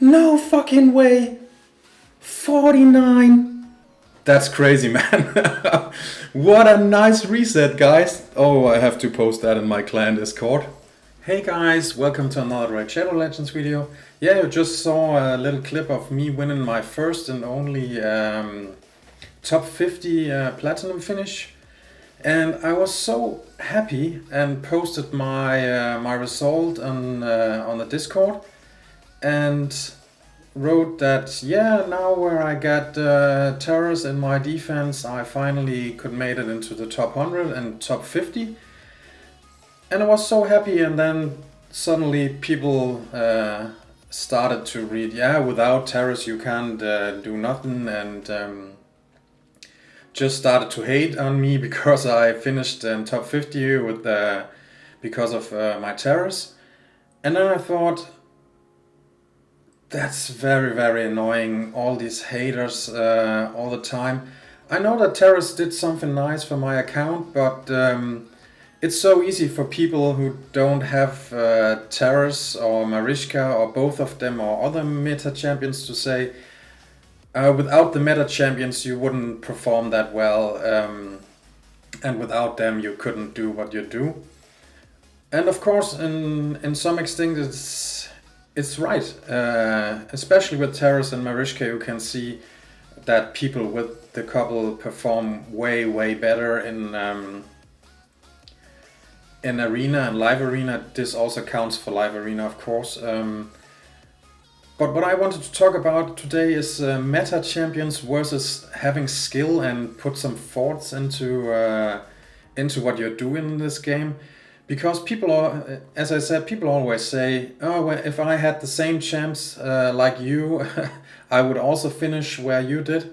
No fucking way. 49. That's crazy, man. What a nice reset, guys. Oh, I have to post that in my clan Discord. Hey guys, welcome to another Raid Shadow Legends video. Yeah, you just saw a little clip of me winning my first and only top 50 platinum finish. And I was so happy and posted my result on the Discord and wrote that, yeah, now where I got terrors in my defense, I finally could made it into the top 100 and top 50. And I was so happy, and then suddenly people started to read, yeah, without terrors you can't do nothing, and just started to hate on me because I finished in top 50 with because of my terrors. And then I thought, that's very, very annoying, all these haters all the time. I know that terrors did something nice for my account, but it's so easy for people who don't have terrors or Mariska or both of them or other meta champions to say, without the meta champions you wouldn't perform that well, and without them you couldn't do what you do. And of course, in some extent it's right, especially with terrors and Mariska. You can see that people with the couple perform way, way better in arena and live arena. This also counts for live arena, of course. But what I wanted to talk about today is meta champions versus having skill and put some thoughts into what you're doing in this game. Because people are, as I said, people always say, oh, well, if I had the same champs like you, I would also finish where you did.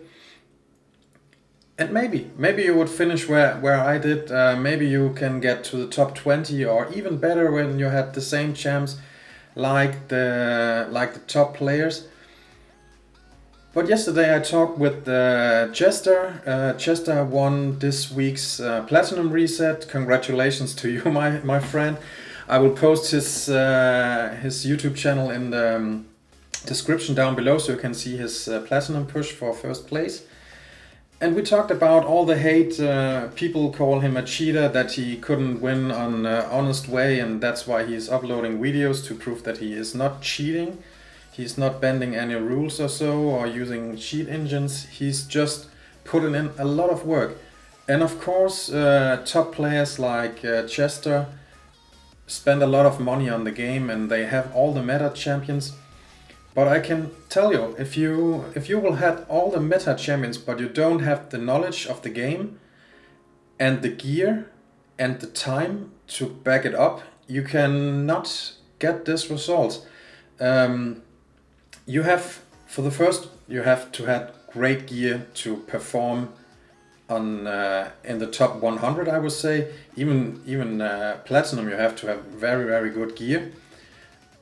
And maybe you would finish where I did. Maybe you can get to the top 20 or even better when you had the same champs like the top players. But yesterday I talked with Chester. Chester won this week's Platinum Reset. Congratulations to you, my friend. I will post his YouTube channel in the description down below so you can see his Platinum push for first place. And we talked about all the hate. People call him a cheater, that he couldn't win on an honest way, and that's why he's uploading videos to prove that he is not cheating. He's not bending any rules or so, or using cheat engines. He's just putting in a lot of work. And of course, top players like Chester spend a lot of money on the game, and they have all the meta champions. But I can tell you, if you will have all the meta champions, but you don't have the knowledge of the game and the gear and the time to back it up, you cannot get this result. You have to have great gear to perform on in the top 100. I would say even platinum. You have to have very, very good gear.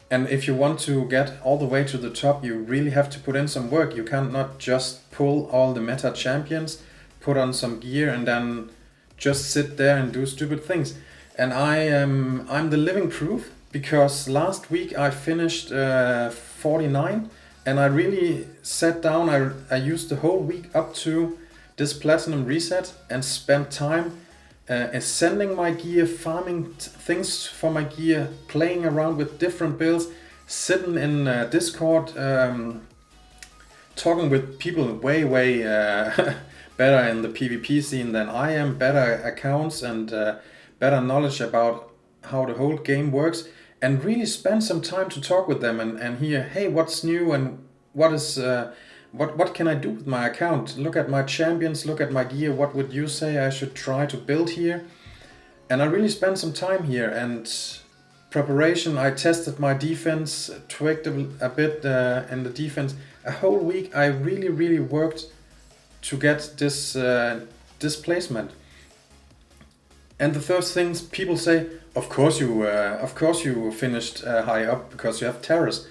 And if you want to get all the way to the top, you really have to put in some work. You cannot just pull all the meta champions, put on some gear, and then just sit there and do stupid things. And I'm the living proof, because last week I finished 49, and I really sat down. I used the whole week up to this Platinum Reset and spent time ascending my gear, farming things for my gear, playing around with different builds, sitting in Discord, talking with people way better in the PvP scene than I am, better accounts and better knowledge about how the whole game works, and really spend some time to talk with them and hear, hey, what's new and what is what can I do with my account? Look at my champions, look at my gear, what would you say I should try to build here? And I really spent some time here and preparation. I tested my defense, tweaked a bit in the defense. A whole week I really worked to get this placement. And the first things people say, of course you finished high up because you have terrors.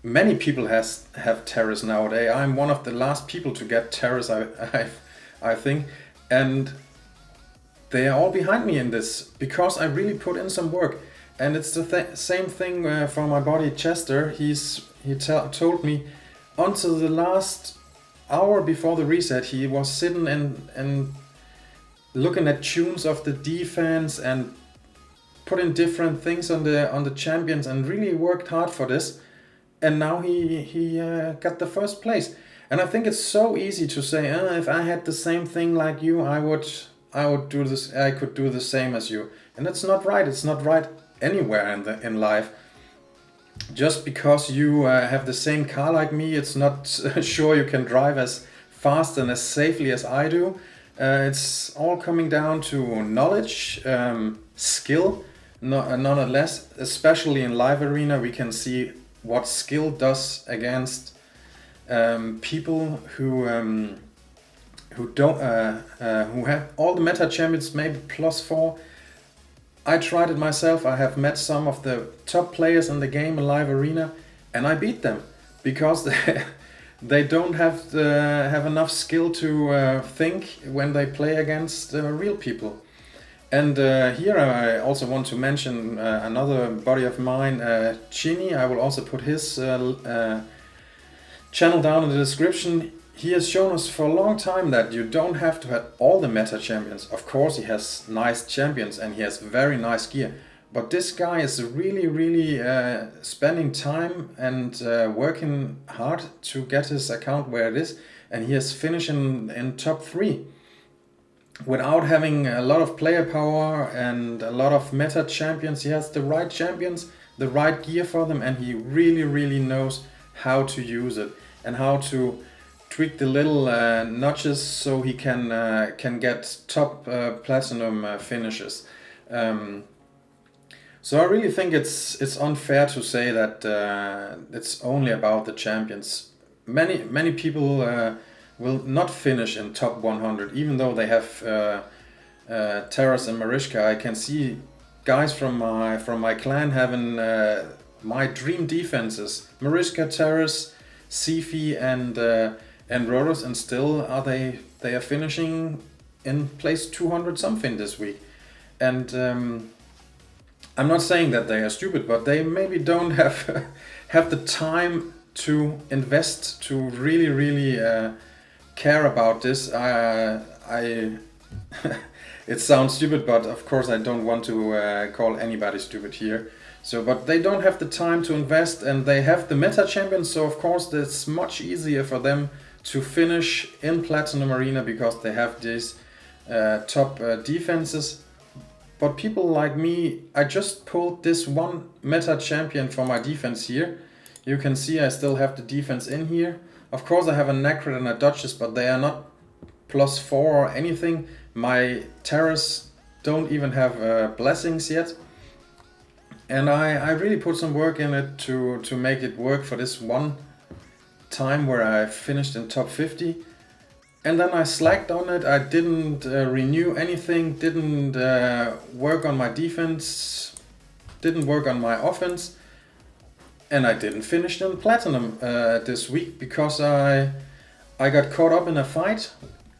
Many people have terrors nowadays. I'm one of the last people to get terrors, I think, and they are all behind me in this because I really put in some work. And it's the same thing for my buddy Chester. Told me until the last hour before the reset, he was sitting and looking at tunes of the defense and putting different things on the champions and really worked hard for this. And now he got the first place. And I think it's so easy to say, if I had the same thing like you, I would do this. I could do the same as you. And that's not right. It's not right anywhere in life. Just because you have the same car like me, it's not sure you can drive as fast and as safely as I do. It's all coming down to knowledge, skill, nonetheless. Especially in live arena, we can see what skill does against people who have all the meta champions, maybe +4. I tried it myself. I have met some of the top players in the game in live arena, and I beat them because they don't have enough skill to think when they play against real people. And here I also want to mention another buddy of mine, Chini. I will also put his channel down in the description. He has shown us for a long time that you don't have to have all the meta champions. Of course he has nice champions and he has very nice gear. But this guy is really spending time and working hard to get his account where it is. And he is finishing in top 3. Without having a lot of player power and a lot of meta champions. He has the right champions, the right gear for them, and he really knows how to use it and how to tweak the little notches so he can get top platinum finishes. So I really think it's unfair to say that it's only about the champions. Many people will not finish in top 100, even though they have Taras and Mariska. I can see guys from my clan having my dream defenses: Mariska, Taras, Sifi, and Rhodos, and still they are finishing in place 200 something this week. And I'm not saying that they are stupid, but they maybe don't have the time to invest to really care about this. It sounds stupid, but of course I don't want to call anybody stupid here. So, but they don't have the time to invest, and they have the meta champions, so of course it's much easier for them to finish in Platinum Arena because they have these top defenses. But people like me, I just pulled this one meta champion for my defense here. You can see I still have the defense in here. Of course I have a Necrit and a Duchess, but they are not +4 or anything. My Terras don't even have blessings yet. And I really put some work in it to make it work for this one time where I finished in top 50. And then I slacked on it. I didn't renew anything, didn't work on my defense, didn't work on my offense. And I didn't finish in Platinum this week because I got caught up in a fight.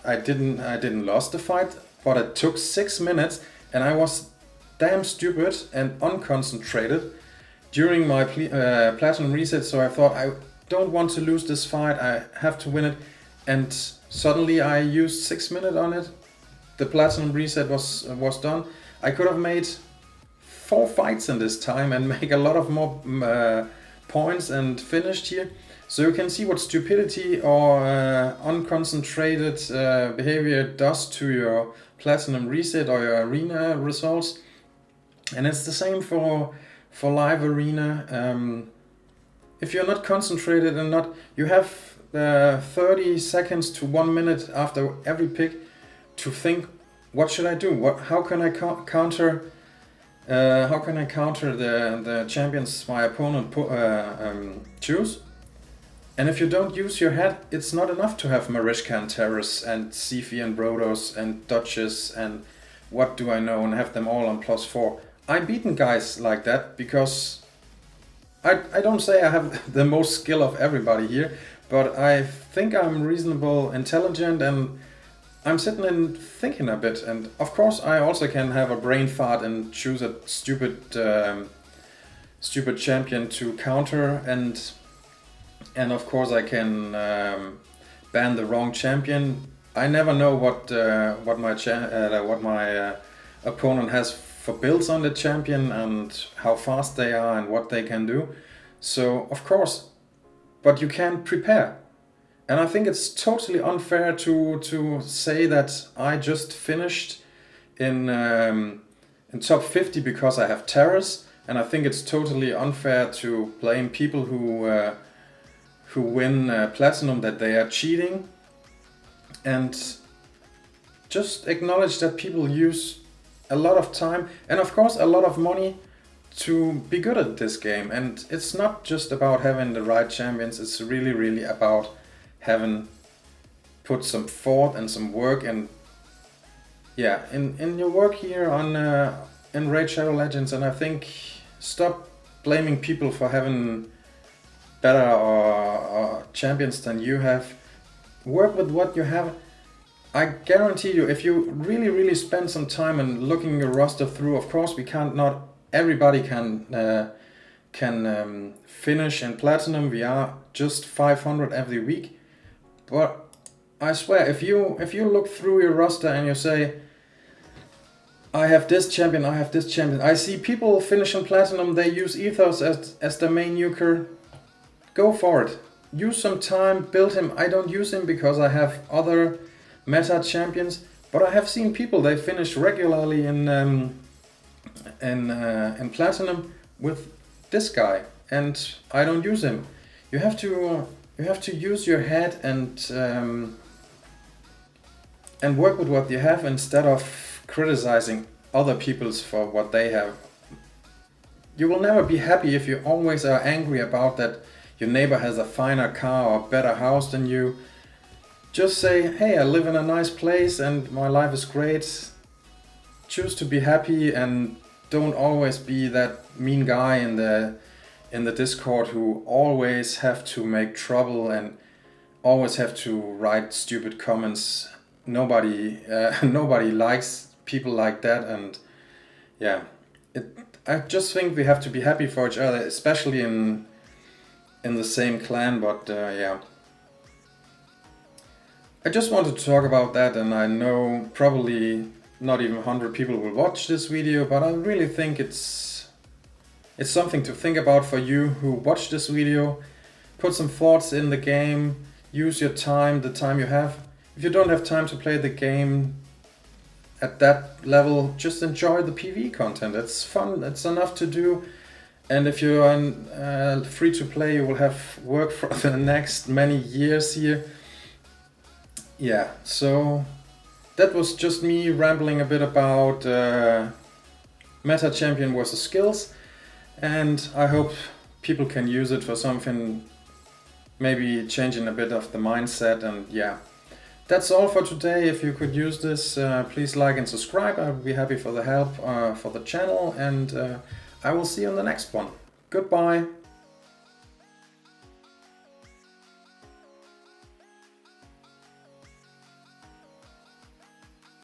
I didn't lost the fight, but it took 6 minutes, and I was damn stupid and unconcentrated during my Platinum reset. So I thought, I don't want to lose this fight. I have to win it, and suddenly I used 6 minutes on it. The Platinum reset was done. I could have made 4 fights in this time and make a lot of more points and finished here. So you can see what stupidity or unconcentrated behavior does to your Platinum reset or your arena results. And it's the same for live arena. If you're not concentrated and you have 30 seconds to 1 minute after every pick to think, what should I do? How can I counter? How can I counter the champions my opponent choose? And if you don't use your head, it's not enough to have Mariska and Terras and Sifi and Rhodos and Duchess and what do I know, and have them all on +4. I've beaten guys like that because I don't say I have the most skill of everybody here, but I think I'm reasonable, intelligent, and I'm sitting and thinking a bit. And of course I also can have a brain fart and choose a stupid stupid champion to counter, and of course I can ban the wrong champion. I never know what my opponent has for builds on the champion and how fast they are and what they can do. So of course, but you can prepare. And I think it's totally unfair to say that I just finished in top 50 because I have terrors, and I think it's totally unfair to blame people who win platinum that they are cheating, and just acknowledge that people use a lot of time and of course a lot of money to be good at this game. And it's not just about having the right champions, it's really about having put some thought and some work and yeah, in your work here on in Raid Shadow Legends. And I think stop blaming people for having better or champions than you have. Work with what you have. I guarantee you, if you really spend some time and looking your roster through, of course we can't, not everybody can finish in platinum. We are just 500 every week, but I swear, if you look through your roster and you say, I have this champion, I have this champion. I see people finish in platinum, they use Ethos as the main nuker. Go for it. Use some time, build him. I don't use him because I have other meta champions, but I have seen people, they finish regularly in platinum with this guy, and I don't use him. You have to use your head and work with what you have instead of criticizing other people's for what they have. You will never be happy if you always are angry about that your neighbor has a finer car or better house than you. Just say, hey, I live in a nice place and my life is great. Choose to be happy and don't always be that mean guy in the Discord who always have to make trouble and always have to write stupid comments. Nobody likes people like that, and yeah, I just think we have to be happy for each other, especially in the same clan. But yeah, I just wanted to talk about that, and I know probably not even 100 people will watch this video, but I really think it's something to think about for you who watch this video. Put some thoughts in the game, use your time, the time you have. If you don't have time to play the game at that level, just enjoy the PvE content. It's fun, it's enough to do. And if you're on free to play, you will have work for the next many years here. Yeah, so that was just me rambling a bit about meta champion versus skills, and I hope people can use it for something, maybe changing a bit of the mindset. And yeah, that's all for today. If you could use this, please like and subscribe. I would be happy for the help for the channel, and I will see you on the next one. Goodbye.